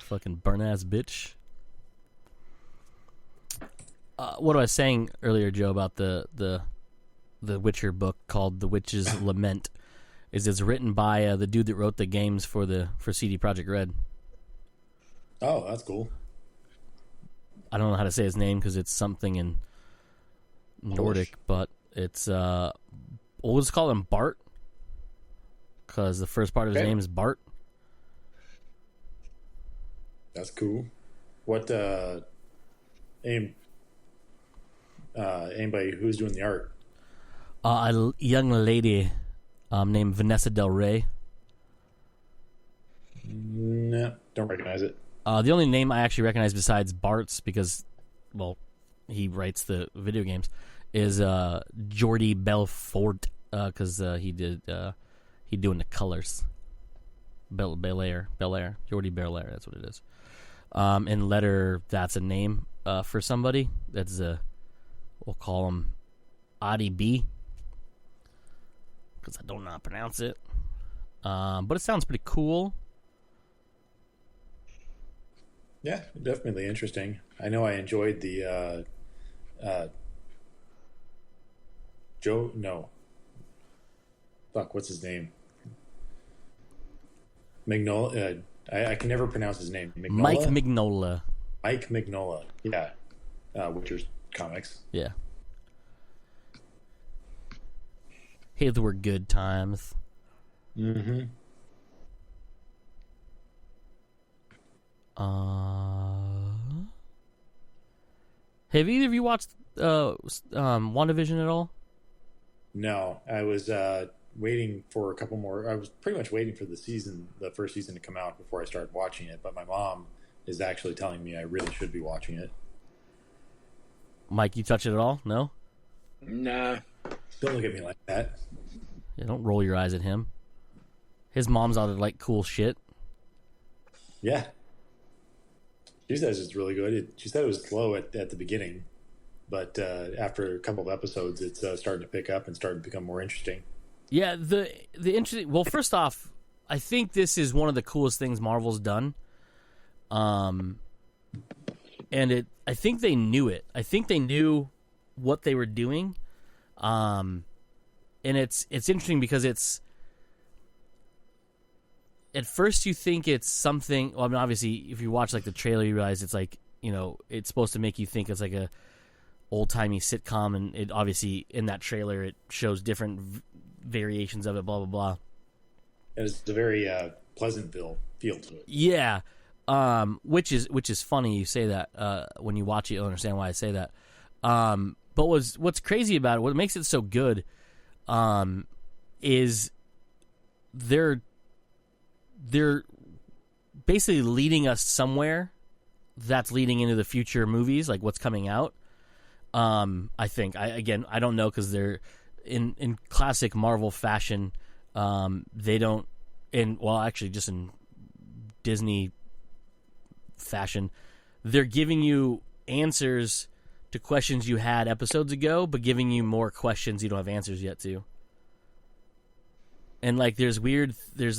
Fucking burn-ass bitch. What I was saying earlier, Joe, about the Witcher book called The Witch's Lament is it's written by the dude that wrote the games for CD Projekt Red. Oh, that's cool. I don't know how to say his name because it's something in Nordic, but it's we'll just call him Bart because the first part of his name is Bart. That's cool. What anybody who's doing the art? A young lady named Vanessa Del Rey. No, don't recognize it. The only name I actually recognize besides Bart's, because, well, he writes the video games, is Jordi Belfort, because he doing the colors. Belair, Jordi Belair, that's what it is. In letter, that's a name for somebody. That's we'll call him Adi B, because I don't know how to pronounce it. But it sounds pretty cool. Yeah, definitely interesting. I know I enjoyed the Joe. No, fuck, what's his name? Mignola. I can never pronounce his name. Mignola? Mike Mignola. Mike Mignola. Yeah, Witcher's comics. Yeah. Hey, they were good times. Mm-hmm. Have either of you watched WandaVision at all? No, I was waiting for a couple more. I was pretty much waiting for the first season to come out before I started watching it. But my mom is actually telling me I really should be watching it. Mike, you touch it at all? No? Nah. Don't look at me like that. Yeah, don't roll your eyes at him. His mom's ought to like cool shit. Yeah. She says it's really good. She said it was slow at the beginning, but after a couple of episodes, it's starting to pick up and starting to become more interesting. Yeah, the interesting. Well, first off, I think this is one of the coolest things Marvel's done. And I think they knew it. I think they knew what they were doing. And it's interesting because it's. At first, you think it's something. Well, I mean, obviously, if you watch like the trailer, you realize it's like, you know, it's supposed to make you think it's like a old timey sitcom, and it obviously in that trailer it shows different variations of it. Blah blah blah. It's a very Pleasantville feel to it. Yeah, which is funny you say that. When you watch it, you'll understand why I say that. But what's crazy about it, what makes it so good, is they're basically leading us somewhere that's leading into the future movies, like what's coming out. I think I don't know, because they're in classic Marvel fashion. They don't, actually just in Disney fashion, they're giving you answers to questions you had episodes ago, but giving you more questions you don't have answers yet to. And like there's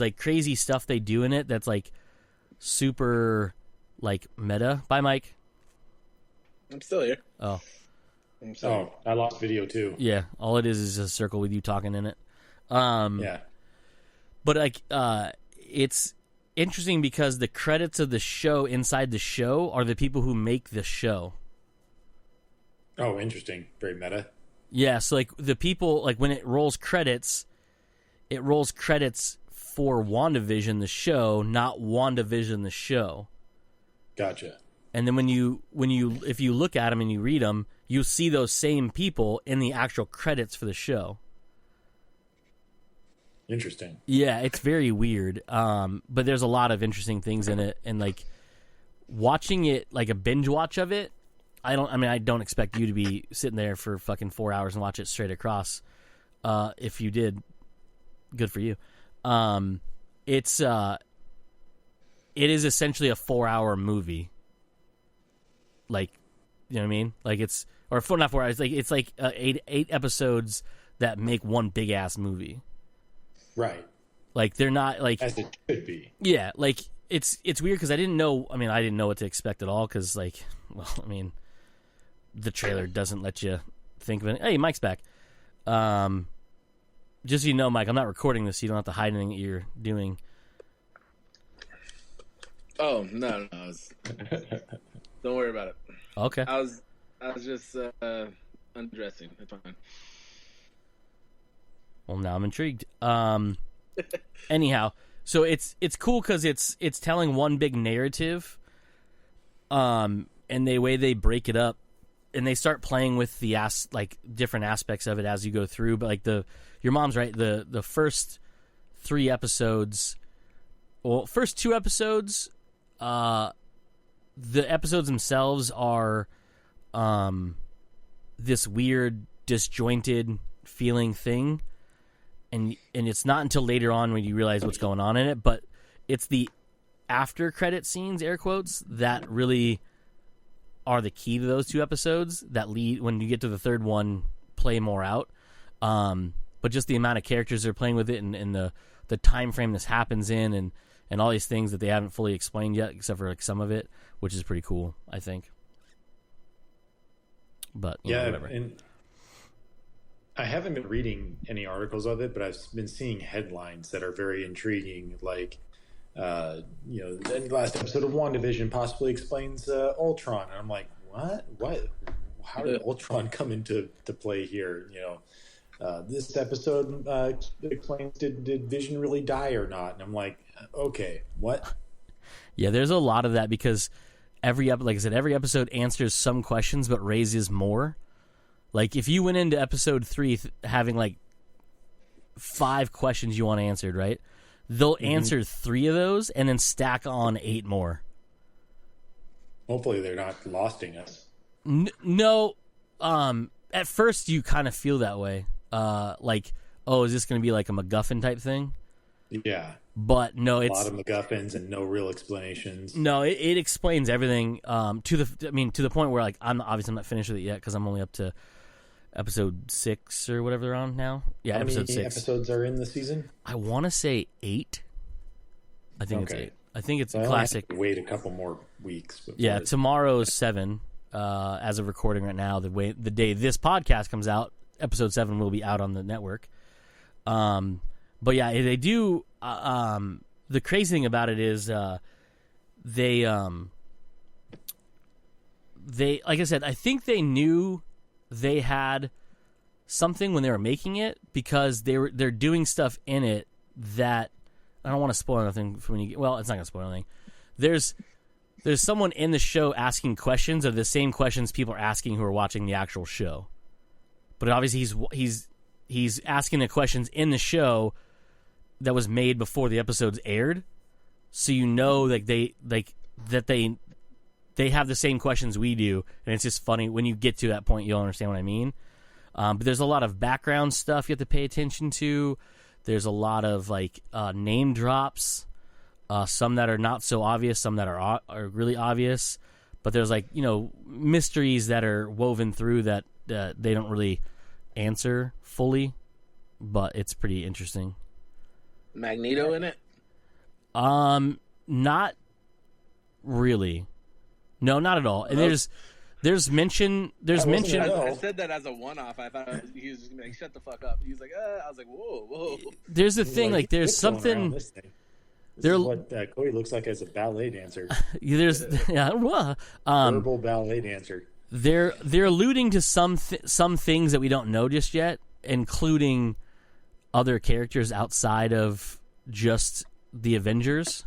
like crazy stuff they do in it that's like super like meta. Bye, Mike. I'm still here. Oh. Oh, I lost video too. Yeah, all it is a circle with you talking in it. Yeah. But like it's interesting because the credits of the show inside the show are the people who make the show. Oh, interesting. Very meta. Yeah, so like the people, like when it rolls credits for WandaVision the show, not WandaVision the show. Gotcha. And then if you look at them and you read them, you see those same people in the actual credits for the show. Interesting. Yeah, it's very weird. But there's a lot of interesting things in it, and like watching it, like a binge watch of it. I don't expect you to be sitting there for fucking 4 hours and watch it straight across. If you did, good for you. It is essentially a 4-hour movie. Like, you know what I mean? Like not 4 hours. Like it's like eight episodes that make one big ass movie. Right. Like they're not like as it should be. Yeah, like it's weird because I didn't know. I mean, I didn't know what to expect at all because, like, well, I mean, the trailer doesn't let you think of it. Hey, Mike's back. Just so you know, Mike, I'm not recording this. So you don't have to hide anything that you're doing. Oh no. Don't worry about it. Okay. I was just undressing. It's fine. Well, now I'm intrigued. Anyhow, so it's cool because it's telling one big narrative, and the way they break it up, and they start playing with the different aspects of it as you go through. But like your mom's right. The first 3 episodes, well, first 2 episodes, the episodes themselves are this weird disjointed feeling thing. And it's not until later on when you realize what's going on in it, but it's the after credit scenes, air quotes, that really are the key to those 2 episodes that lead when you get to the third one, play more out. But just the amount of characters they're playing with it and the time frame this happens in and all these things that they haven't fully explained yet, except for like some of it, which is pretty cool, I think. But you know, whatever. And I haven't been reading any articles of it, but I've been seeing headlines that are very intriguing. Like, the last episode of WandaVision possibly explains Ultron. And I'm like, what? How did Ultron come into play here? This episode explains did Vision really die or not? And I'm like, okay, what? Yeah, there's a lot of that because every episode answers some questions but raises more. Like, if you went into episode 3 having, like, 5 questions you want answered, right? They'll answer 3 of those and then stack on 8 more. Hopefully they're not losting us. No. At first you kind of feel that way. Like, oh, is this going to be like a MacGuffin type thing? Yeah. But no, it's... a lot of MacGuffins and no real explanations. No, it explains everything to the point where, like, I'm not finished with it yet because I'm only up to episode 6 or whatever they're on now. Yeah, How episode many 6. episodes are in the season? I want to say 8. I think it's 8. I think it's so classic. I have to wait a couple more weeks. Yeah, tomorrow's 7. As of recording right now, the day this podcast comes out, episode 7 will be out on the network. But yeah, they do. The crazy thing about it is they like I said, I think they knew they had something when they were making it because they're doing stuff in it that I don't want to spoil nothing for when you get. Well, it's not going to spoil anything. There's someone in the show asking questions of the same questions people are asking who are watching the actual show, but obviously he's asking the questions in the show that was made before the episodes aired, so you know like they have the same questions we do, and it's just funny when you get to that point. You'll understand what I mean. But there's a lot of background stuff you have to pay attention to. There's a lot of like name drops, some that are not so obvious, some that are really obvious. But there's like mysteries that are woven through that they don't really answer fully. But it's pretty interesting. Magneto in it? Not really. No, not at all. And there's mention. I said that as a one-off. I thought he was just gonna be like, "Shut the fuck up." He was like, I was like, "Whoa." There's a thing like there's something. This is what Cody looks like as a ballet dancer. There's Verbal ballet dancer. They're alluding to some things that we don't know just yet, including other characters outside of just the Avengers.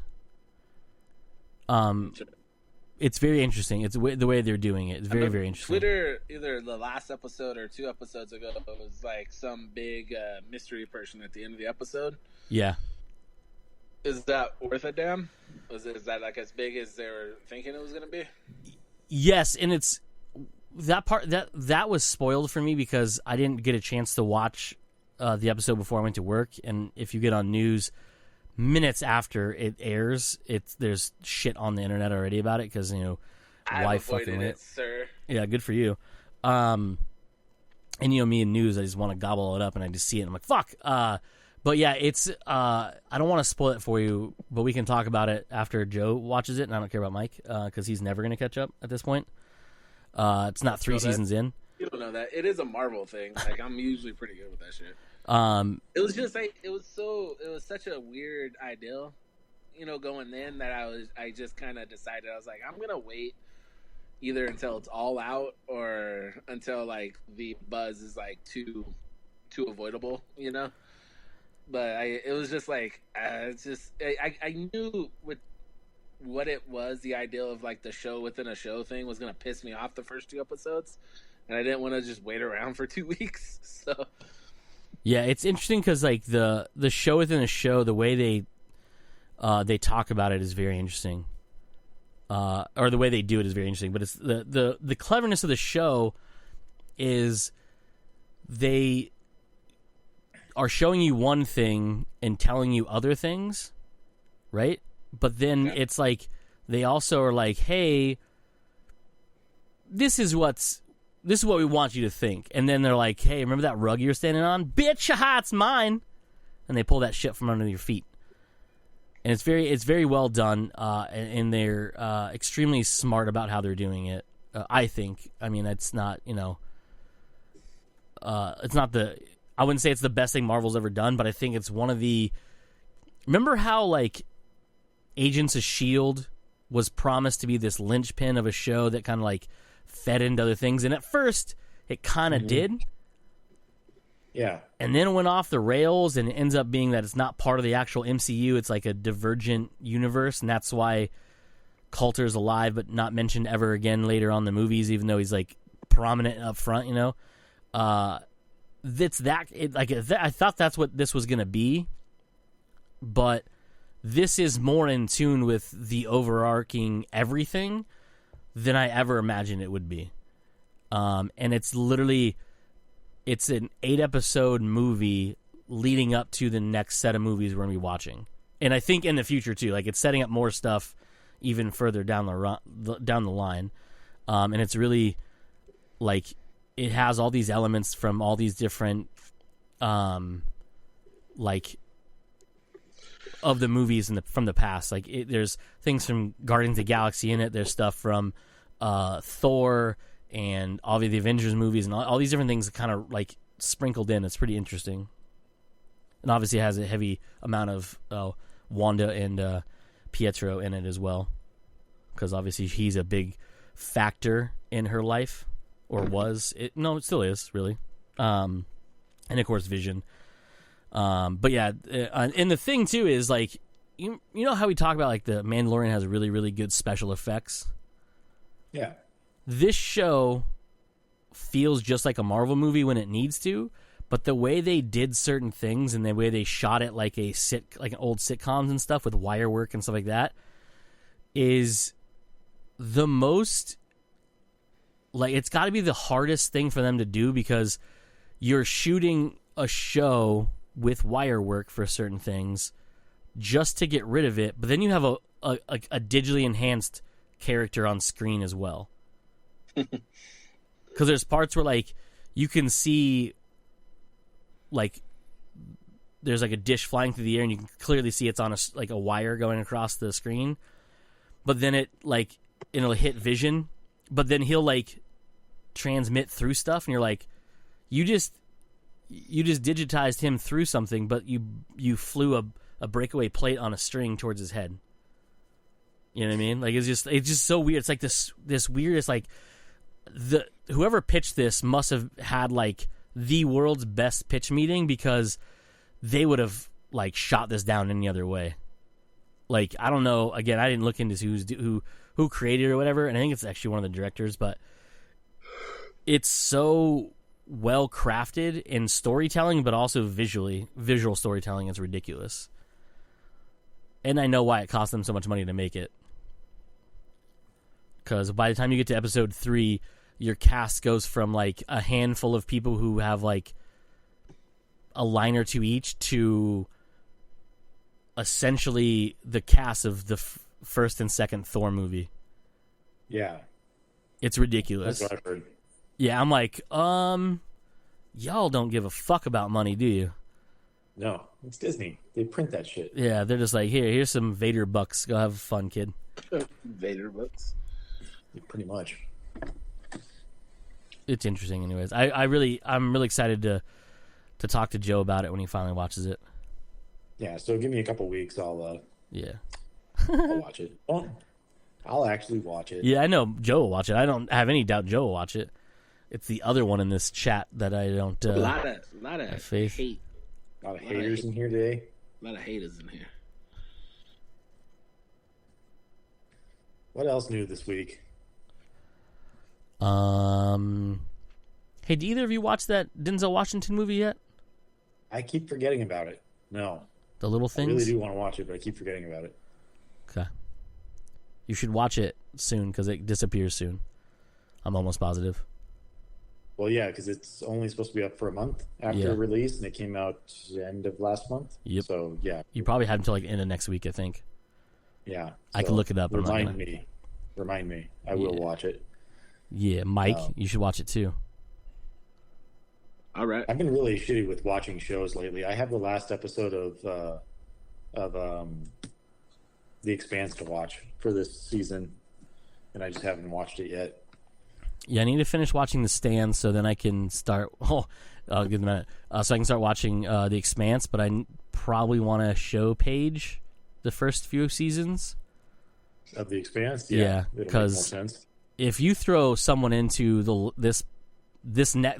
It's very interesting. It's the way they're doing it. It's very, very interesting. Twitter, either the last episode or 2 episodes ago, it was like some big mystery person at the end of the episode. Yeah. Is that worth a damn? Is that like as big as they were thinking it was going to be? Yes, and it's that part that was spoiled for me because I didn't get a chance to watch the episode before I went to work. And if you get on news minutes after it airs, there's shit on the internet already about it because why fucking it, sir. Yeah, good for you. And me and news, I just want to gobble it up and I just see it and I'm like fuck. But yeah, it's I don't want to spoil it for you, but we can talk about it after Joe watches it, and I don't care about Mike because he's never going to catch up at this point. It's not 3 seasons in. You don't know that. It is a Marvel thing. Like, I'm usually pretty good with that shit. It was just like it was such a weird ideal, going in that I just kind of decided I was like, I'm gonna wait either until it's all out or until like the buzz is like too avoidable, But it was just like it's just I knew with what it was, the ideal of like the show within a show thing was gonna piss me off the first 2 episodes, and I didn't want to just wait around for 2 weeks. So yeah, it's interesting because like the show within a show, the way they talk about it is very interesting, or the way they do it is very interesting. But it's the cleverness of the show is they are showing you one thing and telling you other things, right? But then it's like they also are like, hey, this is what we want you to think. And then they're like, hey, remember that rug you were standing on? Bitch, aha, it's mine. And they pull that shit from under your feet. And it's very well done, and they're extremely smart about how they're doing it. I think. I mean, it's not, it's not I wouldn't say it's the best thing Marvel's ever done, but I think it's one of the. Remember how like Agents of S.H.I.E.L.D. was promised to be this linchpin of a show that kind of like fed into other things, and at first it kind of did. Yeah. And then it went off the rails, and it ends up being that it's not part of the actual MCU. It's like a divergent universe, and that's why Coulter's alive but not mentioned ever again later on in the movies, even though he's like prominent up front, I thought that's what this was going to be, but this is more in tune with the overarching everything than I ever imagined it would be. And it's literally... It's an 8-episode movie leading up to the next set of movies we're going to be watching. And I think in the future, too. Like, it's setting up more stuff even further down the line. And it's really, like, it has all these elements from all these different, like, of the movies from the past. Like, there's things from Guardians of the Galaxy in it. There's stuff from Thor and all of the Avengers movies and all these different things kind of like sprinkled in. It's pretty interesting. And obviously it has a heavy amount of Wanda and Pietro in it as well. Because obviously he's a big factor in her life. Or was. It still is, really. And of course Vision. But yeah, and the thing too is like, you know how we talk about like the Mandalorian has really, really good special effects? Yeah. This show feels just like a Marvel movie when it needs to, but the way they did certain things and the way they shot it like like old sitcoms and stuff with wire work and stuff like that is the most, like, it's got to be the hardest thing for them to do because you're shooting a show with wire work for certain things just to get rid of it, but then you have a digitally enhanced character on screen as well. Because there's parts where like you can see like there's like a dish flying through the air and you can clearly see it's on a wire going across the screen, but then it'll hit Vision, but then he'll like transmit through stuff and you're like, you just digitized him through something, but you flew a breakaway plate on a string towards his head. You know what I mean? Like it's just so weird. It's like this weird. It's like whoever pitched this must have had like the world's best pitch meeting because they would have like shot this down any other way. Like I don't know. Again, I didn't look into who created it or whatever, and I think it's actually one of the directors. But it's so well crafted in storytelling, but also visual storytelling is ridiculous. And I know why it cost them so much money to make it. Because by the time you get to episode 3, your cast goes from like a handful of people who have like a line or two each to essentially the cast of the first and second Thor movie. Yeah. It's ridiculous. That's what I've heard. Yeah, I'm like, y'all don't give a fuck about money, do you? No, it's Disney. They print that shit. Yeah, they're just like, here's some Vader bucks. Go have fun, kid. Vader books. Pretty much. It's interesting, anyways. I'm really excited to talk to Joe about it when he finally watches it. Yeah, so give me a couple weeks. I'll watch it. I'll actually watch it. Yeah, I know Joe will watch it. I don't have any doubt Joe will watch it. It's the other one in this chat that I don't. A lot of faith. hate. A lot of haters in here today. A lot of haters in here. What else new this week? Hey, did either of you watch that Denzel Washington movie yet? I keep forgetting about it. No. The Little Things? I really do want to watch it, but I keep forgetting about it. Okay. You should watch it soon because it disappears soon. I'm almost positive. Well, yeah, because it's only supposed to be up for a month after release, and it came out end of last month. Yep. So, yeah. You probably have until like end of next week, I think. Yeah. So I can look it up. Remind me. I will watch it. Yeah, Mike, you should watch it too. All right. I've been really shitty with watching shows lately. I have the last episode of The Expanse to watch for this season, and I just haven't watched it yet. Yeah, I need to finish watching The Stand so then I can start. Oh, I'll give it a minute. So I can start watching The Expanse, but I probably want to show Paige the first few seasons of The Expanse. Yeah, because if you throw someone into next to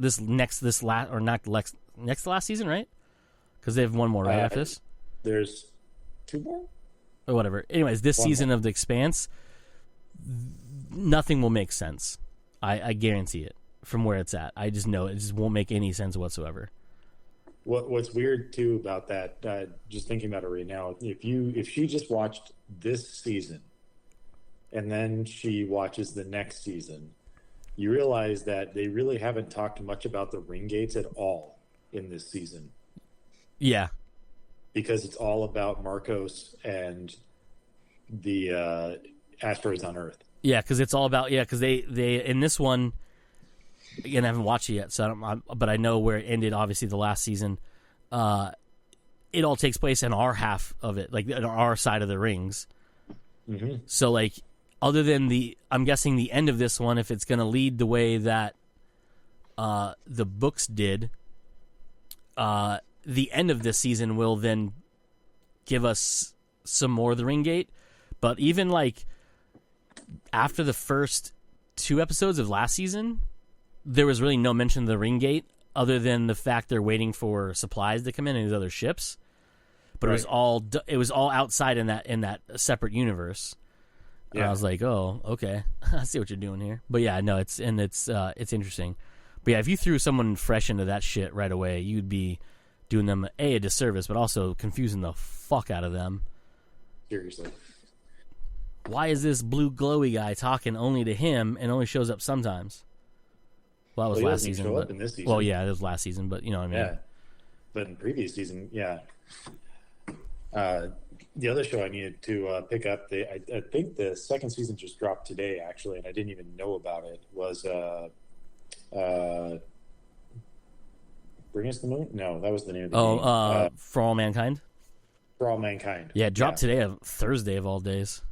last season, right? Because they have one more right after this. There's two more or whatever. Anyways, this season of The Expanse, nothing will make sense. I guarantee it from where it's at. I just know it just won't make any sense whatsoever. What's weird too about that? Just thinking about it right now, if she just watched this season and then she watches the next season, you realize that they really haven't talked much about the ring gates at all in this season. Yeah. Because it's all about Marcos and the asteroids on Earth. Yeah, because it's all about, because they in this one, again, I haven't watched it yet, but I know where it ended, obviously, the last season. It all takes place in our half of it, like on our side of the rings. Mm-hmm. So, like, other than I'm guessing the end of this one, if it's going to lead the way that the books did, the end of this season will then give us some more of the ring gate. But even, like, after the first 2 episodes of last season, there was really no mention of the ring gate other than the fact they're waiting for supplies to come in and these other ships. But right. it was all outside in that separate universe. Yeah. I was like, oh, okay, I see what you're doing here. But yeah, no, it's interesting. But yeah, if you threw someone fresh into that shit right away, you'd be doing them a disservice, but also confusing the fuck out of them. Seriously. Why is this blue glowy guy talking only to him and only shows up sometimes? Well, that was last season. Show up in this season. Well, yeah, it was last season, but you know what I mean. Yeah, but in previous season, yeah. The other show I needed to pick up, I think the second season just dropped today, actually, and I didn't even know about it, was Bring Us the Moon? No, that was the name of the game. For All Mankind? For All Mankind. Yeah, it dropped today, Thursday of all days.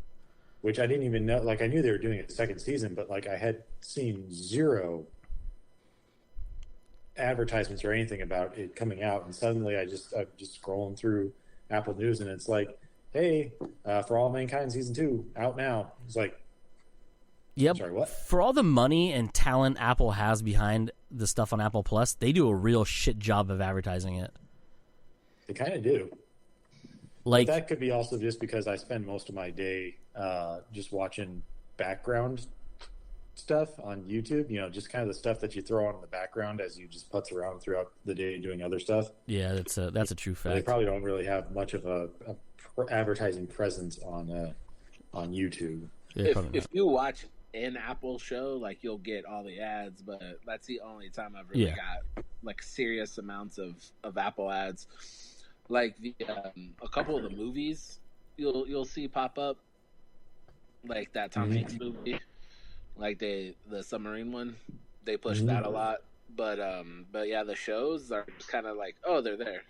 Which I didn't even know. Like, I knew they were doing a second season, but, like, I had seen zero advertisements or anything about it coming out, and suddenly I'm just scrolling through Apple News, and it's like, hey, For All Mankind Season 2, out now. It's like, yep. Sorry, what? For all the money and talent Apple has behind the stuff on Apple Plus, they do a real shit job of advertising it. They kind of do. Like, but that could be also just because I spend most of my day just watching background stuff on YouTube, just kind of the stuff that you throw on in the background as you just putz around throughout the day doing other stuff. Yeah, that's a true fact. They probably don't really have much of a advertising presence on YouTube. If you watch an Apple show, like, you'll get all the ads, but that's the only time I've really got like serious amounts of Apple ads. Like a couple of the movies you'll see pop up, like that Tom Hanks movie, like the submarine one. They push that a lot. But yeah, the shows are just kind of like, oh, they're there.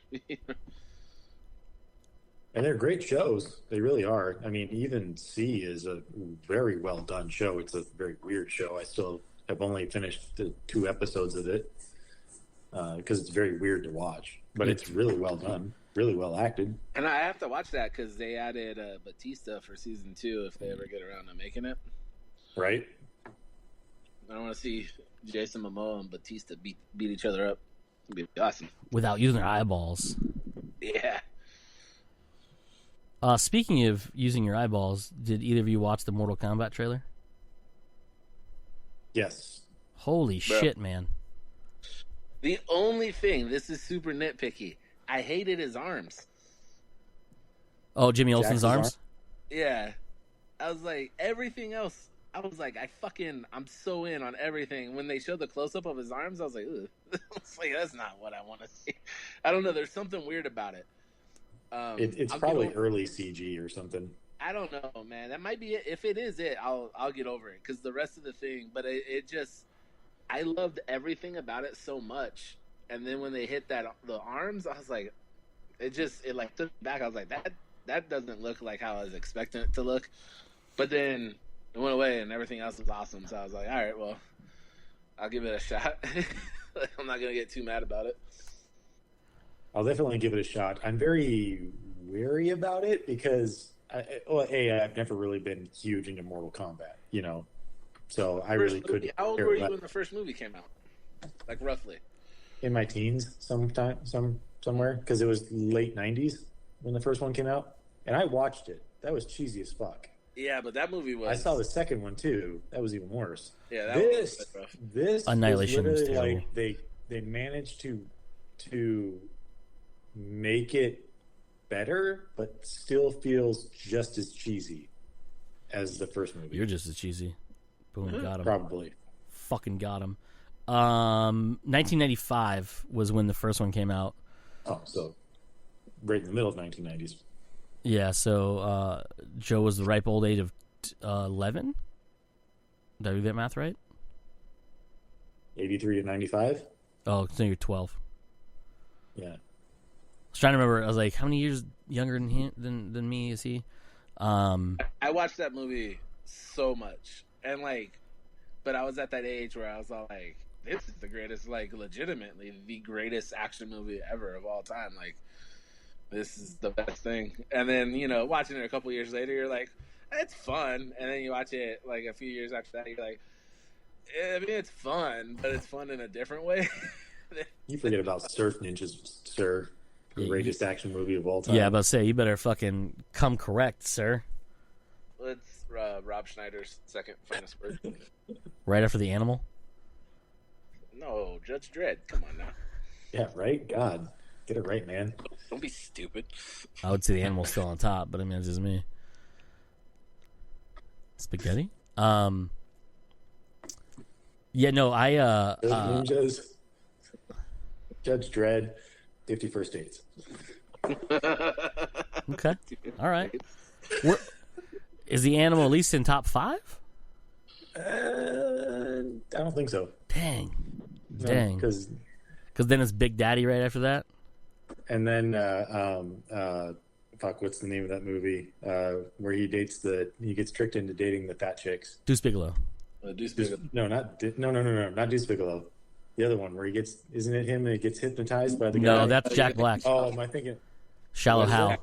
And they're great shows. They really are. I mean, even C is a very well done show. It's a very weird show. I still have only finished the 2 episodes of it because it's very weird to watch. But it's really well done, really well acted. And I have to watch that because they added Batista for season 2 if they ever get around to making it. Right? I want to see Jason Momoa and Batista beat each other up. It'd be awesome. Without using their eyeballs. Yeah. Speaking of using your eyeballs, did either of you watch the Mortal Kombat trailer? Yes. Holy shit, man. The only thing, this is super nitpicky, I hated his arms. Oh, Jimmy Olsen's arms? Yeah. I was like, everything else, I was like, I'm so in on everything. When they showed the close-up of his arms, I was like, ugh. It's like, that's not what I want to see. I don't know, there's something weird about it. It's probably early CG or something. I don't know, man. That might be it. If it is it, I'll get over it because the rest of the thing. But it just, I loved everything about it so much. And then when they hit the arms, I was like, it like took me back. I was like, that doesn't look like how I was expecting it to look. But then it went away and everything else was awesome. So I was like, all right, well, I'll give it a shot. I'm not gonna get too mad about it. I'll definitely give it a shot. I'm very wary about it because, I've never really been huge into Mortal Kombat, so I really couldn't. How old were you when the first movie came out? Like roughly? In my teens, somewhere, because it was late '90s when the first one came out, and I watched it. That was cheesy as fuck. Yeah, but that movie was. I saw the second one too. That was even worse. Yeah, that was rough. This Annihilation was terrible. Like they managed to make it better, but still feels just as cheesy as the first movie. You're just as cheesy. Boom, got him. Probably. Fucking got him. 1995 was when the first one came out. Oh, so right in the middle of 1990s. Yeah, so Joe was the ripe old age of 11? Did I do that math right? 83 to 95? Oh, so you're 12. Yeah. I was trying to remember. I was like, how many years younger than me is he? I watched that movie so much, and but I was at that age where I was all like, "This is the greatest, legitimately the greatest action movie ever of all time." Like, this is the best thing. And then watching it a couple years later, you're like, "It's fun," and then you watch it a few years after that, you're like, I mean, it's fun, but it's fun in a different way. You forget about Surf Ninjas, sir. The greatest action movie of all time. Yeah, but say you better fucking come correct, sir. It's Rob Schneider's second finest word. Right after The Animal? No, Judge Dredd. Come on now. Yeah, right? God. Get it right, man. Don't be stupid. I would say The Animal's still on top, but I mean, it's just me. Spaghetti? Yeah, no, Ninjas, Judge Dredd, 50 First Dates. Okay. All right. Is The Animal at least in top 5? I don't think so. Dang. Because then it's Big Daddy right after that? And then, what's the name of that movie? Where he gets tricked into dating the fat chicks. Deuce Bigelow. Deuce Bigelow. No, not Deuce Bigelow. The other one where isn't it him that gets hypnotized by the guy? No, that's Jack Black. Oh, am I thinking? Shallow Hal.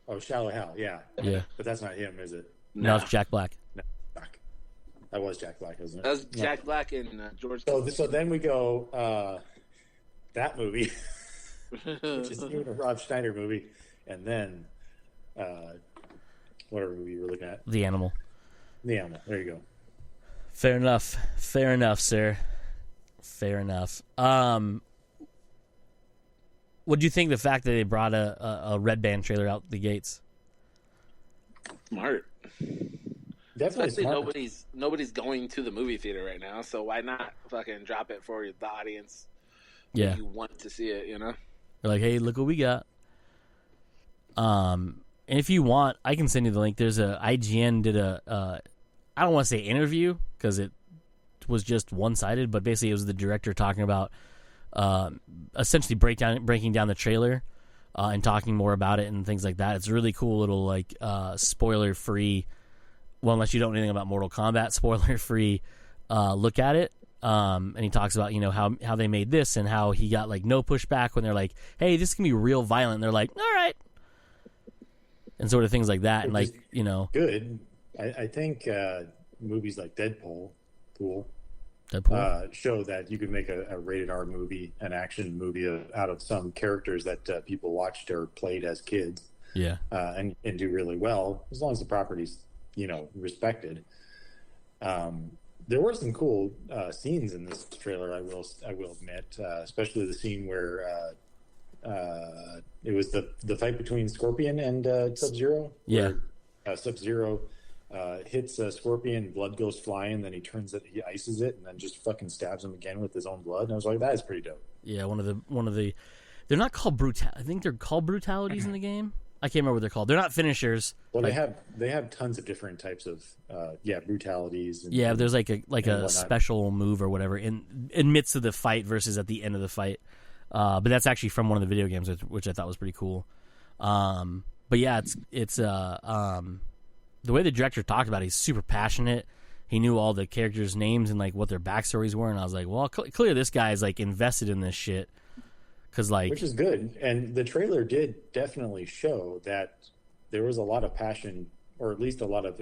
Oh, Shallow Hal, yeah. Yeah. But that's not him, is it? No, it's Jack Black. No, fuck. That was Jack Black, wasn't it? That was Jack Black and George. So then we go that movie, which is even a Rob Schneider movie, and then whatever movie you were looking at. The Animal. The Animal. There you go. Fair enough, sir. Fair enough. What do you think the fact that they brought a Red Band trailer out the gates? Smart. Definitely Especially smart. nobody's going to the movie theater right now, so why not fucking drop it for the audience? Yeah. If you want to see it, They're like, hey, look what we got. And if you want, I can send you the link. There's IGN did I don't want to say interview because it was just one-sided, but basically it was the director talking about essentially breaking down the trailer and talking more about it and things like that. It's a really cool little like spoiler-free, well, unless you don't know anything about Mortal Kombat, spoiler-free look at it. And he talks about, you know, how they made this and how he got like no pushback when they're like, hey, this can be real violent. And they're like, all right. And sort of things like that. And like, you know, good. I think movies like Deadpool show that you could make a rated R movie, an action movie out of some characters that people watched or played as kids. Yeah. And do really well, as long as the property's, you know, respected. There were some cool scenes in this trailer, I will admit, especially the scene where it was the fight between Scorpion and Sub-Zero. Yeah. Where Sub-Zero hits Scorpion, blood goes flying, then he ices it, and then just fucking stabs him again with his own blood. And I was like, that is pretty dope. Yeah, one of the they're not called I think they're called brutalities in the game. I can't remember what they're called. They're not finishers. Well, they have tons of different types of brutalities. And, yeah, there's like a special move or whatever in midst of the fight versus at the end of the fight. But that's actually from one of the video games, which I thought was pretty cool. But yeah, it's the way the director talked about it, he's super passionate. He knew all the characters' names and like what their backstories were, and I was like, well, clearly this guy is like invested in this shit. Which is good, and the trailer did definitely show that there was a lot of passion, or at least a lot of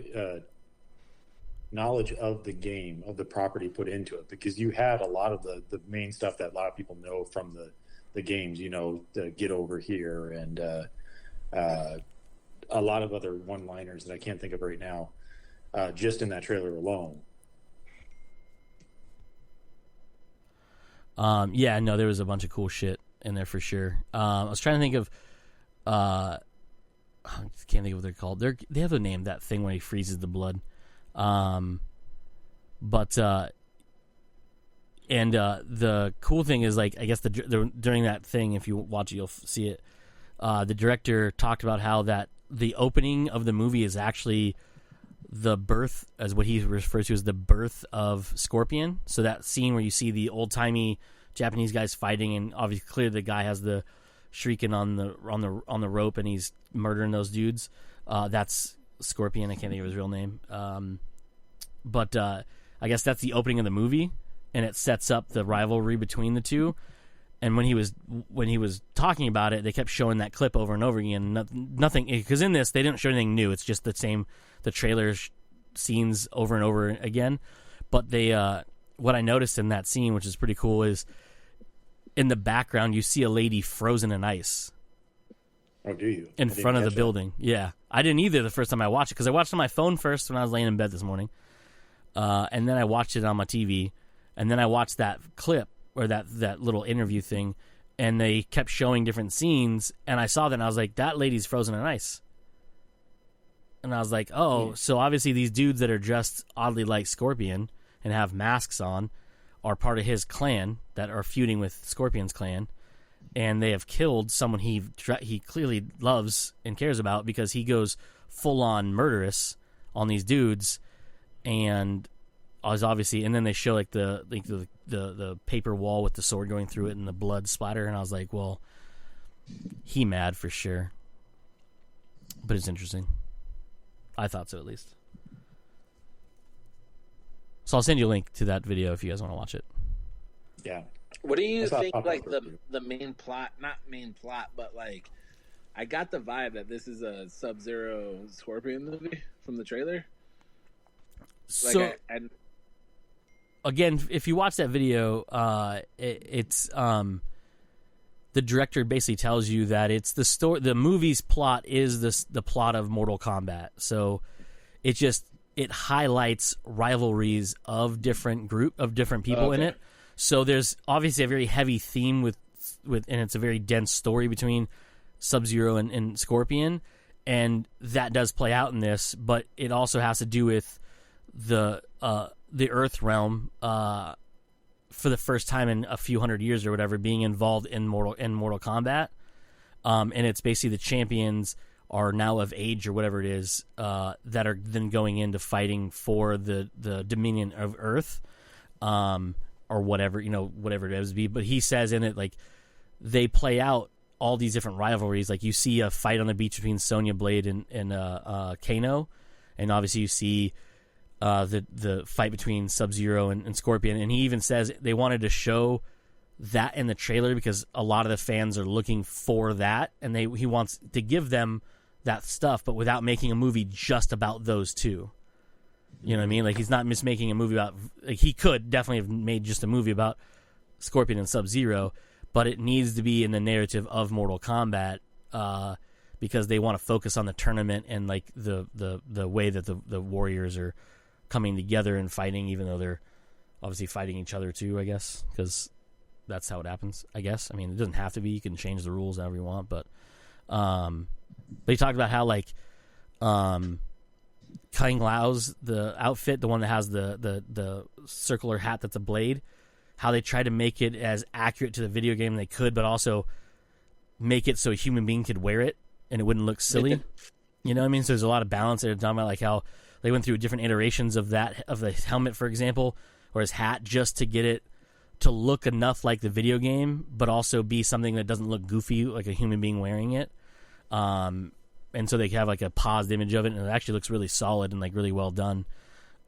knowledge of the game, of the property put into it, because you had a lot of the main stuff that a lot of people know from the games, you know, the Get Over Here and a lot of other one-liners that I can't think of right now, just in that trailer alone. Yeah, no, there was a bunch of cool shit in there for sure. I was trying to think of, I can't think of what they're called. They have a name, that thing when he freezes the blood. The cool thing is, like, I guess during that thing, if you watch it, you'll see it. The director talked about how that the opening of the movie is actually the birth, as what he refers to as the birth of Scorpion. So that scene where you see the old timey Japanese guys fighting, and obviously clearly the guy has the shrieking on the rope and he's murdering those dudes. That's Scorpion. I can't think of his real name. But I guess that's the opening of the movie, and it sets up the rivalry between the two. And when he was talking about it, they kept showing that clip over and over again. Nothing, because in this they didn't show anything new. It's just the trailer scenes over and over again. But they, what I noticed in that scene, which is pretty cool, is in the background you see a lady frozen in ice. Oh, do you? In front of the building. Yeah, I didn't either the first time I watched it, because I watched it on my phone first when I was laying in bed this morning, and then I watched it on my TV, and then I watched that clip, or that little interview thing, and they kept showing different scenes, and I saw that and I was like, that lady's frozen in ice. And I was like, oh, so obviously these dudes that are dressed oddly like Scorpion and have masks on are part of his clan that are feuding with Scorpion's clan, and they have killed someone he clearly loves and cares about, because he goes full-on murderous on these dudes, and was obviously, and then they show like the paper wall with the sword going through it and the blood splatter, and I was like, well, he mad for sure. But it's interesting. I thought so, at least. So I'll send you a link to that video if you guys want to watch it. Yeah. What do you think, like, the main plot, not main plot, but, like, I got the vibe that this is a Sub-Zero Scorpion movie from the trailer. So, again, if you watch that video, it's the director basically tells you that it's the story. The movie's plot is the plot of Mortal Kombat. So it highlights rivalries of different people in it. So there's obviously a very heavy theme with and it's a very dense story between Sub-Zero and Scorpion, and that does play out in this. But it also has to do with the Earth realm for the first time in a few hundred years or whatever being involved in Mortal Kombat, and it's basically the champions are now of age or whatever it is that are then going into fighting for the dominion of Earth, or whatever, whatever it is. But he says in it, like, they play out all these different rivalries. Like, you see a fight on the beach between Sonya Blade and Kano, and obviously you see the fight between Sub-Zero and Scorpion. And he even says they wanted to show that in the trailer because a lot of the fans are looking for that, and he wants to give them that stuff, but without making a movie just about those two. You know what I mean? Like, he's not just making a movie about... Like, he could definitely have made just a movie about Scorpion and Sub-Zero, but it needs to be in the narrative of Mortal Kombat because they want to focus on the tournament and, like, the way that the warriors are coming together and fighting, even though they're obviously fighting each other too, I guess, because that's how it happens, I guess. I mean, it doesn't have to be. You can change the rules however you want, but they talked about how, like, Kung Lao's the outfit, the one that has the circular hat that's a blade, how they tried to make it as accurate to the video game they could, but also make it so a human being could wear it and it wouldn't look silly. You know what I mean? So there's a lot of balance there. Talking about, like, how they went through different iterations of the helmet, for example, or his hat, just to get it to look enough like the video game, but also be something that doesn't look goofy, like a human being wearing it. And so they have, like, a paused image of it, and it actually looks really solid and, like, really well done.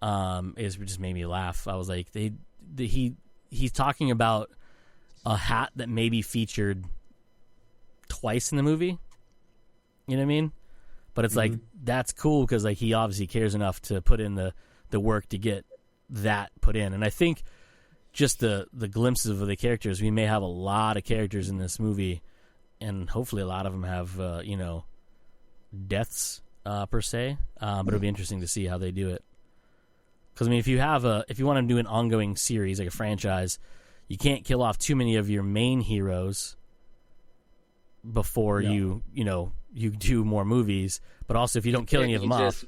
It just made me laugh. I was like, he's talking about a hat that maybe featured twice in the movie. You know what I mean? But it's like, that's cool because, like, he obviously cares enough to put in the work to get that put in. And I think just the glimpses of the characters, we may have a lot of characters in this movie, and hopefully a lot of them have, deaths per se. But it'll be interesting to see how they do it. Because, I mean, if you want to do an ongoing series, like a franchise, you can't kill off too many of your main heroes before you do more movies. But also, if you don't kill any of them off,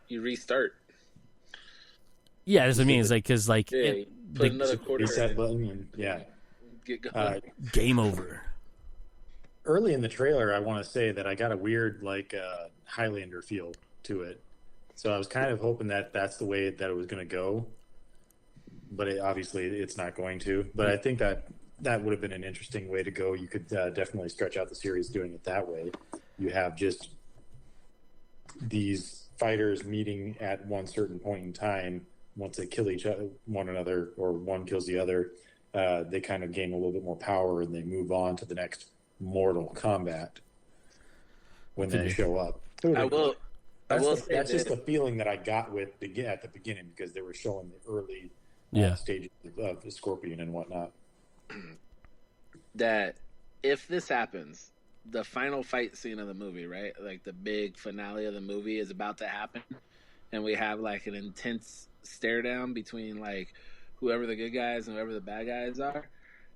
you restart. Yeah, that's what I mean. It's like, because, like, put another quarter reset button, and get going. Game over. Early in the trailer, I want to say that I got a weird, like, Highlander feel to it. So I was kind of hoping that that's the way that it was going to go. But obviously, it's not going to. But I think that would have been an interesting way to go. You could definitely stretch out the series doing it that way. You have just these fighters meeting at one certain point in time. Once they kill one another, or one kills the other, they kind of gain a little bit more power, and they move on to the next Mortal Kombat when they show up. That's just the feeling that I got at the beginning, because they were showing the early stages of the Scorpion and whatnot. That if this happens, the final fight scene of the movie, right? Like, the big finale of the movie is about to happen, and we have, like, an intense stare down between, like, whoever the good guys and whoever the bad guys are.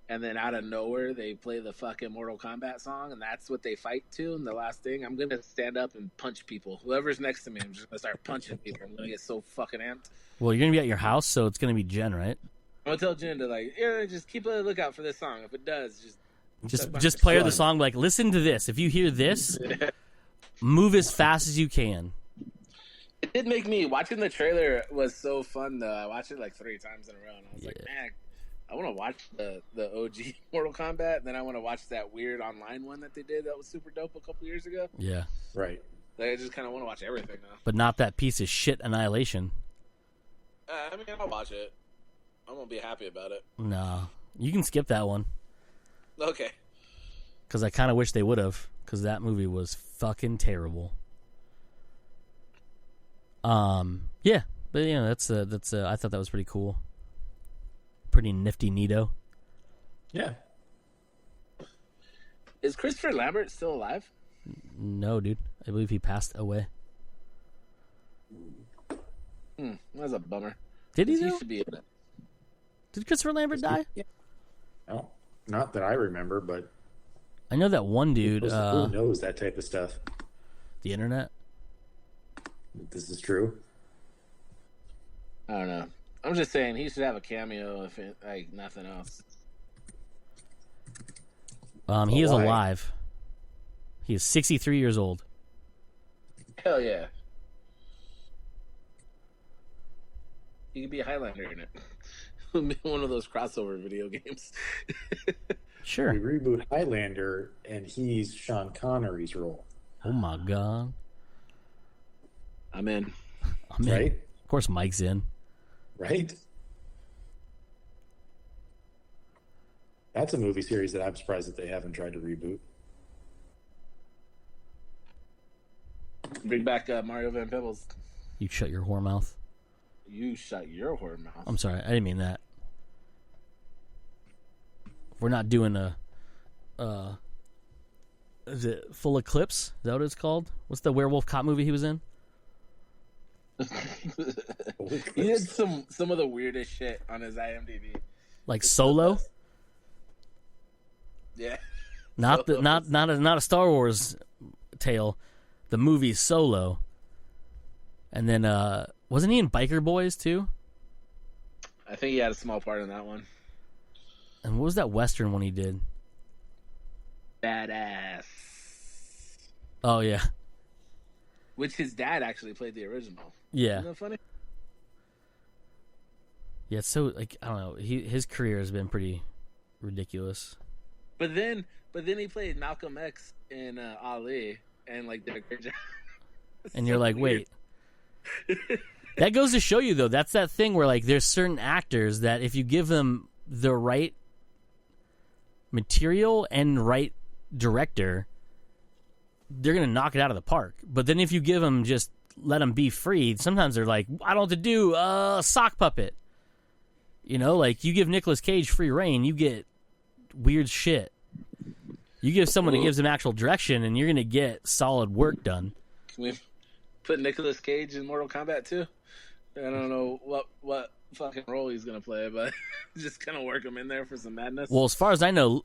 And then out of nowhere, they play the fucking Mortal Kombat song, and that's what they fight to. And the last thing, I'm going to stand up and punch people. Whoever's next to me, I'm just going to start punching people. I'm going to get so fucking amped. Well, you're going to be at your house, so it's going to be Jen, right? I'm going to tell Jen to, like, just keep a lookout for this song. If it does, just play her the song. Like, listen to this. If you hear this, move as fast as you can. It did make me, watching the trailer was so fun, though. I watched it like 3 times in a row, and I was like, man, I want to watch the OG Mortal Kombat, and then I want to watch that weird online one that they did that was super dope a couple years ago. Yeah. Right. Like, I just kind of want to watch everything now. But not that piece of shit Annihilation. I mean, I'll watch it. I'm going to be happy about it. No. You can skip that one. Okay. Because I kind of wish they would have, because that movie was fucking terrible. Yeah. But, that's I thought that was pretty cool. Pretty nifty neato. Yeah. Is Christopher Lambert still alive? No, dude. I believe he passed away. That's a bummer. Did he? Used to be in it. Did Christopher Lambert die? Yeah. No, not that I remember, but I know that one dude. Who knows that type of stuff? The internet. This is true. I don't know. I'm just saying he should have a cameo, if it, like, nothing else. He is alive. He is 63 years old. Hell yeah. He could be a Highlander in it. One of those crossover video games. Sure. We reboot Highlander, and he's Sean Connery's role. Oh my god. I'm in. Right? Of course, Mike's in. Right? That's a movie series that I'm surprised that they haven't tried to reboot. Bring back Mario Van Peebles. You shut your whore mouth. You shut your whore mouth. I'm sorry, I didn't mean that. We're not doing a is it Full Eclipse? Is that what it's called? What's the werewolf cop movie he was in? He did some of the weirdest shit on his IMDb. Like Solo? Yeah. Not a Star Wars tale. The movie Solo. And then wasn't he in Biker Boys too? I think he had a small part in that one. And what was that Western one he did? Badass. Oh yeah. Which his dad actually played the original. Yeah. Isn't that funny? Yeah, it's so like I don't know. His career has been pretty ridiculous. But then he played Malcolm X in Ali and like did a great job. And you're like, wait. That goes to show you though, that's that thing where like there's certain actors that if you give them the right material and right director, they're gonna knock it out of the park. But then if you give them just let them be free, sometimes they're like, I don't know what to do, sock puppet. You know, like you give Nicolas Cage free reign, you get weird shit. You give someone who gives them actual direction, and you're gonna get solid work done. Can we put Nicolas Cage in Mortal Kombat too? I don't know what fucking role he's gonna play, but just kind of work him in there for some madness. Well, as far as I know,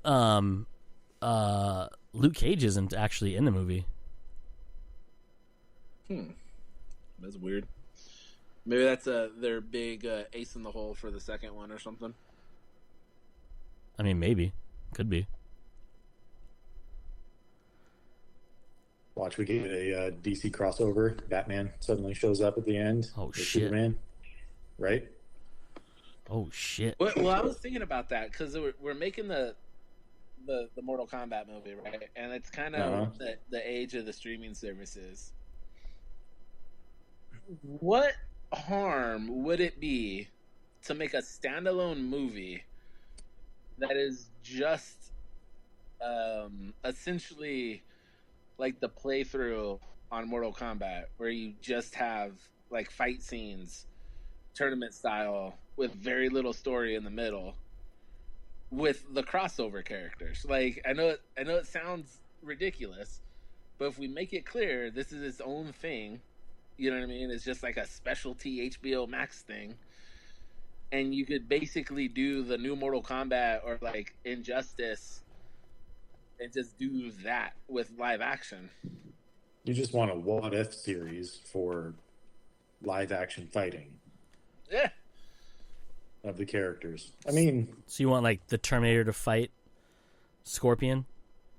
Luke Cage isn't actually in the movie. That's weird. Maybe that's their big ace in the hole for the second one or something. I mean, maybe. Could be. Watch, we get a DC crossover. Batman suddenly shows up at the end. Oh, with shit. Superman. Right? Oh, shit. Well, I was thinking about that because we're making the Mortal Kombat movie, right? And it's kind of the age of the streaming services. What harm would it be to make a standalone movie that is just essentially like the playthrough on Mortal Kombat, where you just have like fight scenes, tournament style, with very little story in the middle, with the crossover characters? Like, I know it sounds ridiculous, but if we make it clear this is its own thing, you know what I mean? It's just like a specialty HBO Max thing. And you could basically do the new Mortal Kombat or like Injustice and just do that with live action. You just want a what if series for live action fighting. Yeah. Of the characters. I mean, So you want like the Terminator to fight Scorpion?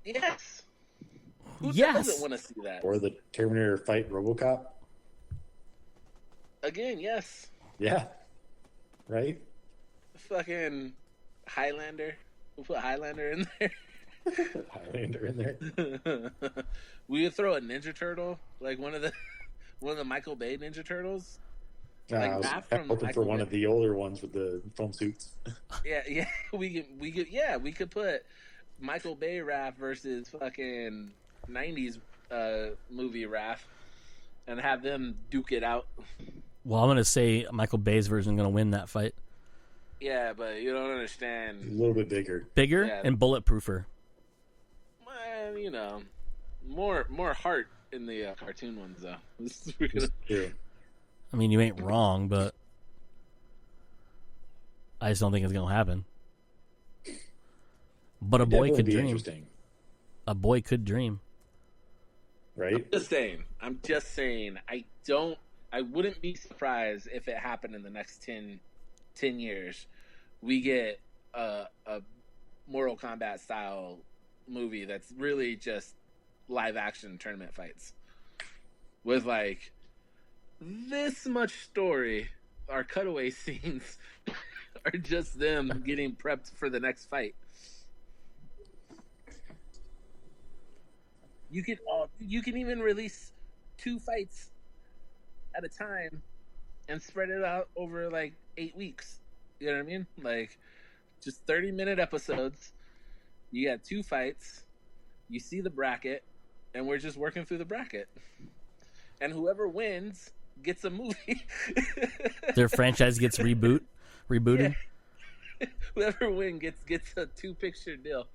Yes. Who Yes. doesn't want to see that? or the Terminator fight RoboCop. Again, yes. Yeah. Right? Fucking Highlander. We'll put Highlander in there. Highlander in there. We could throw a Ninja Turtle, like one of the Michael Bay Ninja Turtles. I was hoping for one of the older ones with the foam suits. Yeah, we could put Michael Bay Raph versus fucking 90s movie Raph and have them duke it out. Well, I'm going to say Michael Bay's version is going to win that fight. Yeah, but you don't A understand. little bit bigger. Bigger Yeah. and bulletproofer. Well, you know, more heart in the cartoon ones, though. Yeah. I mean, you ain't wrong, but I just don't think it's going to happen. But a boy could dream. Interesting. A boy could dream. Right? I'm just saying. I wouldn't be surprised if it happened in the next 10 years. We get a Mortal Kombat style movie that's really just live action tournament fights with like this much story our cutaway scenes are just them getting prepped for the next fight. You can even release 2 fights at a time and spread it out over like 8 weeks. You know what I mean? Like just 30-minute episodes. You got 2 fights. You see the bracket, and we're just working through the bracket. And whoever wins gets a movie. Their franchise gets rebooted. Yeah. Whoever wins gets a 2-picture deal.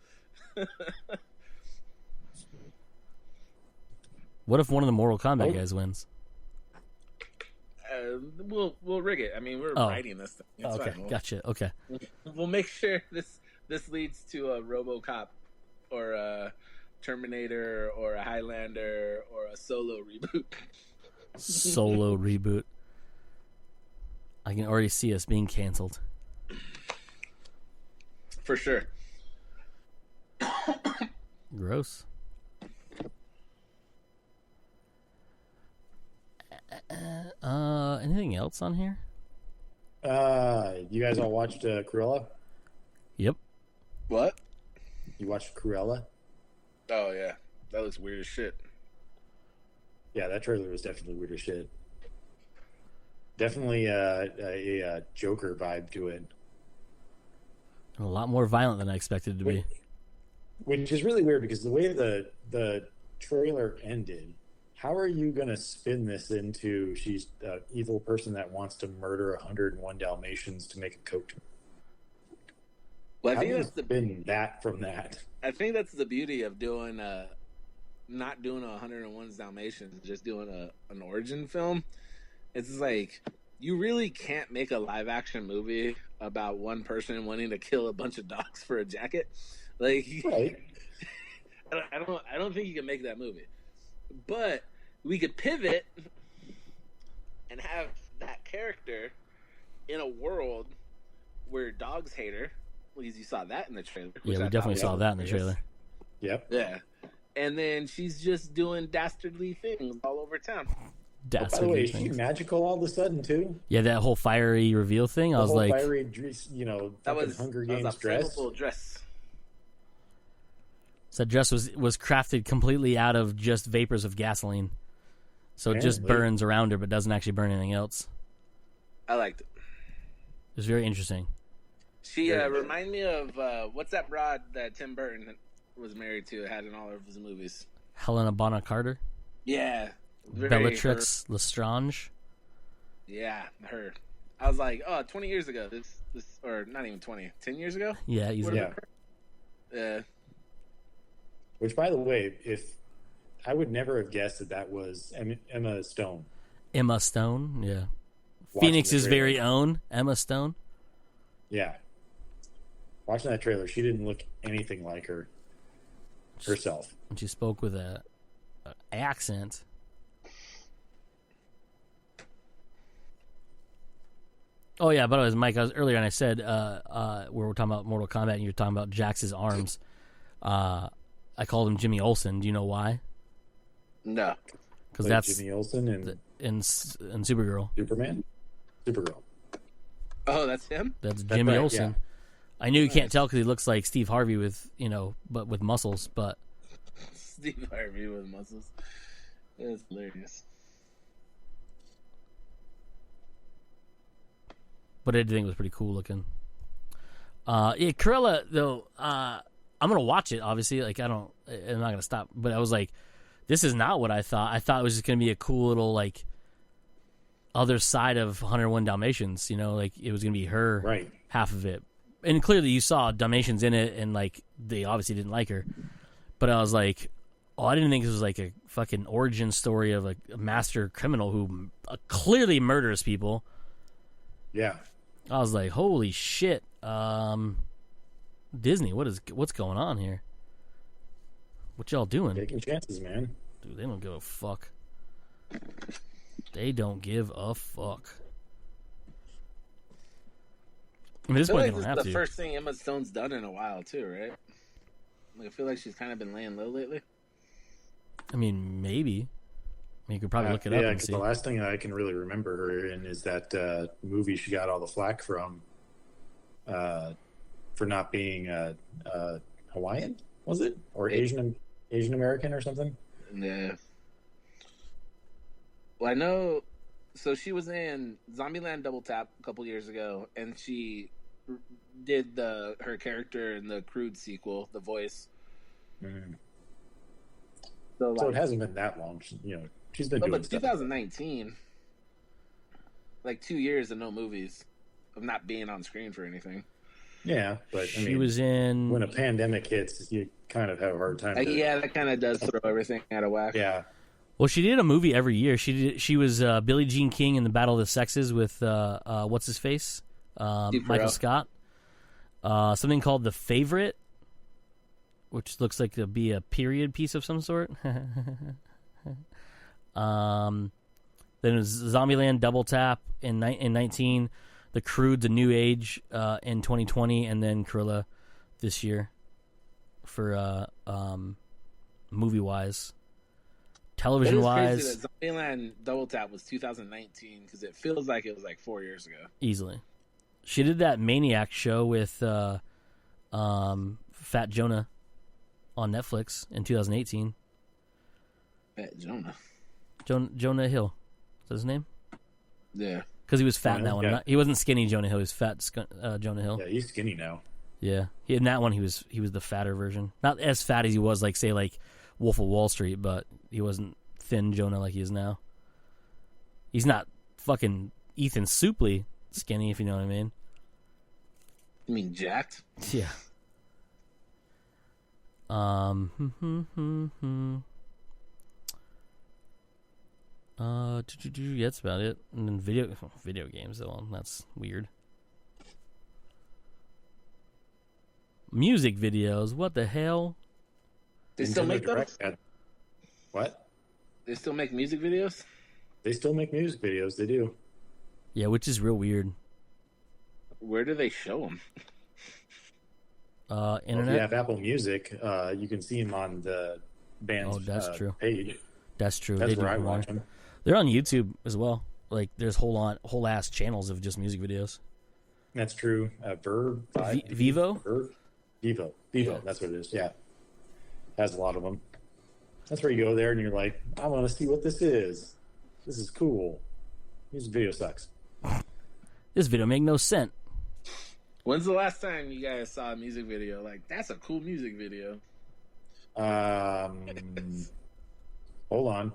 What if one of the Mortal Kombat guys wins? We'll rig it. I mean, we're writing this thing. It's okay, fine. gotcha. Okay, we'll make sure this leads to a RoboCop or a Terminator or a Highlander or a Solo reboot. Solo reboot. I can already see us being canceled. For sure. Gross. Anything else on here? You guys all watched Cruella? Yep. What? You watched Cruella? Oh yeah, that looks weird as shit. Yeah, that trailer was definitely weird as shit. Definitely a Joker vibe to it. A lot more violent than I expected it to be. Which is really weird because the way the trailer ended, how are you going to spin this into she's an evil person that wants to murder 101 Dalmatians to make a coat? Well, I how think do you that's the spin that from that. I think that's the beauty of doing not doing a 101 Dalmatians, just doing an origin film. It's like you really can't make a live action movie about one person wanting to kill a bunch of dogs for a jacket. Like, right. I don't think you can make that movie. But we could pivot and have that character in a world where dogs hate her. Because you saw that in the trailer. Yeah, we definitely saw that in the trailer. Yep. Yeah. And then she's just doing dastardly things all over town. By the way, is she magical all of a sudden too? Yeah, that whole fiery reveal thing. I was like, fiery dress, that was Hunger Games dress. So that dress was crafted completely out of just vapors of gasoline, so it just burns around her, but doesn't actually burn anything else. I liked it. It was very interesting. She reminded me of what's that broad that Tim Burton was married to, had in all of his movies? Helena Bonham Carter. Yeah. Bellatrix Lestrange. Yeah, her. I was like, 20 years ago. This or not even 20, 10 years ago? Yeah, easily. Yeah. Which, by the way, if I would never have guessed that was Emma Stone. Emma Stone, yeah. Phoenix's very own Emma Stone. Yeah. Watching that trailer, she didn't look anything like herself. And she spoke with an accent. Oh yeah, but it was Mike. Earlier, and I said where we're talking about Mortal Kombat, and you're talking about Jax's arms. I called him Jimmy Olsen. Do you know why? No, because that's Jimmy Olsen in Supergirl. Supergirl. Oh, that's him. That's Jimmy Olsen. Yeah. I knew you can't tell because he looks like Steve Harvey with but with muscles. But Steve Harvey with muscles. That's hilarious. But I did think it was pretty cool looking. Yeah, Cruella though. I'm gonna watch it. Obviously, like I'm not gonna stop. But I was like, this is not what I thought. I thought it was just gonna be a cool little like other side of 101 Dalmatians. Like it was gonna be her half of it. And clearly, you saw Dalmatians in it, and like they obviously didn't like her. But I was like, I didn't think this was like a fucking origin story of a master criminal who clearly murders people. Yeah. I was like, holy shit, Disney, what's going on here? What y'all doing? Taking chances, man. Dude, they don't give a fuck. They don't give a fuck. I mean, this I feel point like they don't this have is the to. first thing Emma Stone's done in a while, too, right? Like, I feel like she's kind of been laying low lately. I mean, maybe You could probably look it up and see. The last thing I can really remember her in is that movie she got all the flack from for not being Hawaiian, was it? Or Asian American or something? Yeah. Well, I know. So she was in Zombieland Double Tap a couple years ago, and she did her character in the Crude sequel, the voice. Mm. So it hasn't been that long. She's been doing stuff. 2019, like 2 years and no movies, of not being on screen for anything. Yeah, but she was in. When a pandemic hits, you kind of have a hard time. Yeah, that kind of does throw everything out of whack. Yeah. Well, she did a movie every year. She was Billie Jean King in the Battle of the Sexes with what's his face, Michael Scott. Something called The Favorite, which looks like to be a period piece of some sort. Then it was Zombieland Double Tap in 19, The Crude, The New Age in 2020, and then Cruella this year for movie-wise. Television-wise. Zombieland Double Tap was 2019 because it feels like it was like 4 years ago. Easily. She did that Maniac show with Fat Jonah on Netflix in 2018. Fat Jonah. Jonah Hill. Is that his name? Yeah. Because he was fat in that one. Yeah. He wasn't skinny Jonah Hill. He was fat Jonah Hill. Yeah, he's skinny now. Yeah. In that one, he was the fatter version. Not as fat as he was, like, say, like Wolf of Wall Street, but he wasn't thin Jonah like he is now. He's not fucking Ethan Suplee skinny, if you know what I mean. You mean jacked? Yeah. Yeah, that's about it. And then video games, though. That's weird. Music videos. What the hell? They still make those? What? They still make music videos? They still make music videos. They do. Yeah, which is real weird. Where do they show them? Internet. Well, if you have Apple Music, you can see them on the band's true. page. That's true. That's where I watch them. They're on YouTube as well. Like, there's whole ass channels of just music videos. That's true. Verb. Vivo. Vivo. Yeah. That's what it is. Yeah. Has a lot of them. That's where you go there and you're like, I want to see what this is. This is cool. Music video sucks. This video make no sense. When's the last time you guys saw a music video? Like, that's a cool music video. Hold on.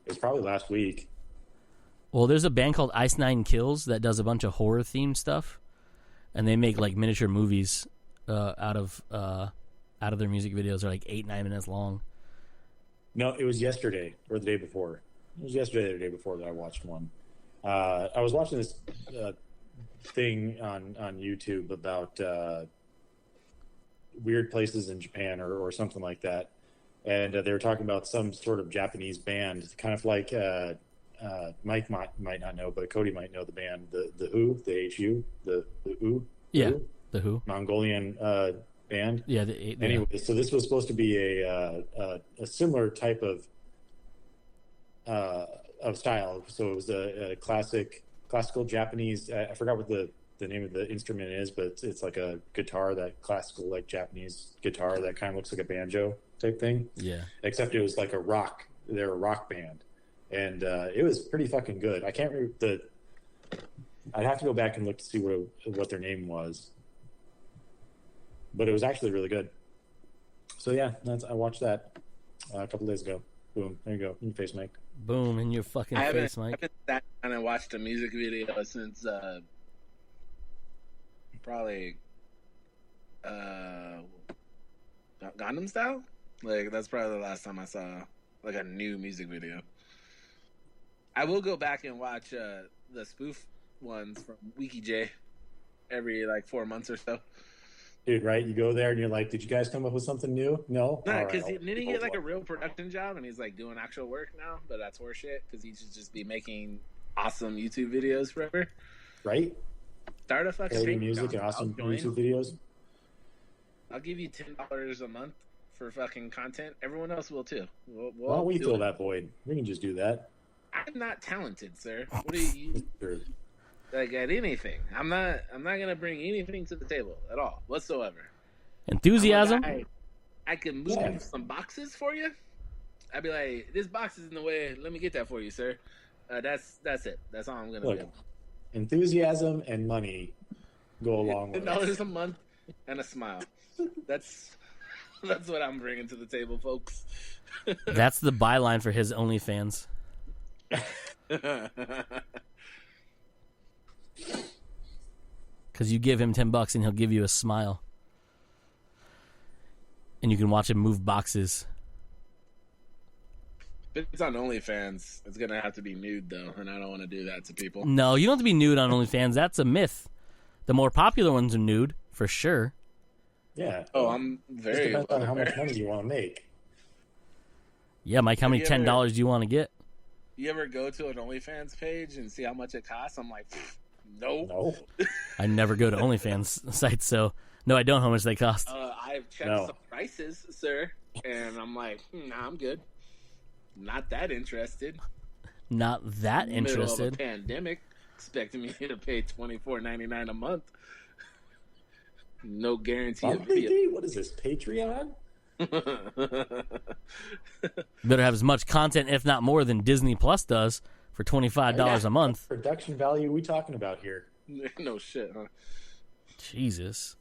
It was probably last week. Well, there's a band called Ice Nine Kills that does a bunch of horror themed stuff, and they make like miniature movies out of their music videos. They're like 8-9 minutes long. No, it was yesterday or the day before. It was yesterday or the day before that I watched one. I was watching this thing on YouTube about weird places in Japan or something like that. And they were talking about some sort of Japanese band, kind of like Mike might not know, but Cody might know the band, the Who, the HU, the Who. Yeah, the Who. Mongolian band. Yeah. Anyway, so this was supposed to be a similar type of style. So it was a classical Japanese. I forgot what the name of the instrument is, but it's like a guitar, that classical like Japanese guitar that kind of looks like a banjo type thing. Yeah. Except it was like a rock. They're a rock band, and it was pretty fucking good. I can't remember I'd have to go back and look to see what their name was, but it was actually really good. So yeah, I watched that a couple days ago. Boom, there you go, in your face, Mike. Boom, in your fucking face, Mike. I haven't sat down and watched a music video since probably Gangnam Style. Like, that's probably the last time I saw like a new music video. I will go back and watch the spoof ones from Wiki J every like 4 months or so. Dude, right? You go there and you're like, did you guys come up with something new? No? No, because didn't he get like a real production job and he's like doing actual work now? But that's horseshit because he should just be making awesome YouTube videos forever. Right? Start a fucking music and awesome YouTube videos. I'll give you $10 a month for fucking content, everyone else will too. Why don't we fill that void? We can just do that. I'm not talented, sir. What are you like at anything? I'm not gonna bring anything to the table at all whatsoever. Enthusiasm. I can move some boxes for you. I'd be like, this box is in the way. Let me get that for you, sir. That's it. That's all I'm gonna do. Enthusiasm and money go along with $10 a month and a smile. That's what I'm bringing to the table, folks. That's the byline for his OnlyFans. Because you give him $10 and he'll give you a smile, and you can watch him move boxes. If it's on OnlyFans, it's gonna have to be nude though, and I don't want to do that to people. No, you don't have to be nude on OnlyFans. That's a myth. The more popular ones are nude, for sure. Yeah. Oh, I'm very. Depends on how much money you want to make. Yeah, Mike, how many $10 do you want to get? You ever go to an OnlyFans page and see how much it costs? I'm like, no. I never go to OnlyFans sites, so no, I don't know how much they cost. I've checked some prices, sir, and I'm like, nah, I'm good. Not that interested. Not that interested. Middle of a pandemic, expecting me to pay $24.99 a month. No guarantee of video. What is this, Patreon? Better have as much content, if not more, than Disney Plus does for $25 a month. What production value are we talking about here? No shit, huh? Jesus.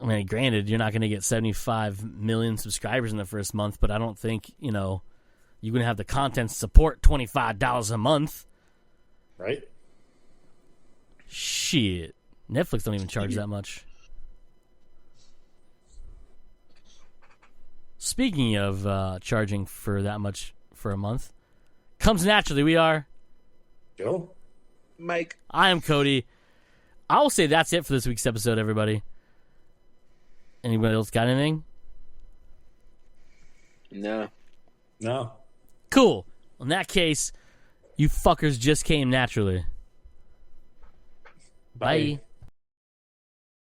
I mean, granted, you're not going to get 75 million subscribers in the first month, but I don't think, you're going to have the content support $25 a month. Right? Shit. Netflix don't even charge that much. Speaking of charging for that much for a month, comes naturally. We are Joe, Mike. I am Cody. I will say that's it for this week's episode, everybody. Anybody else got anything? No. Cool. In that case, you fuckers just came naturally. Bye.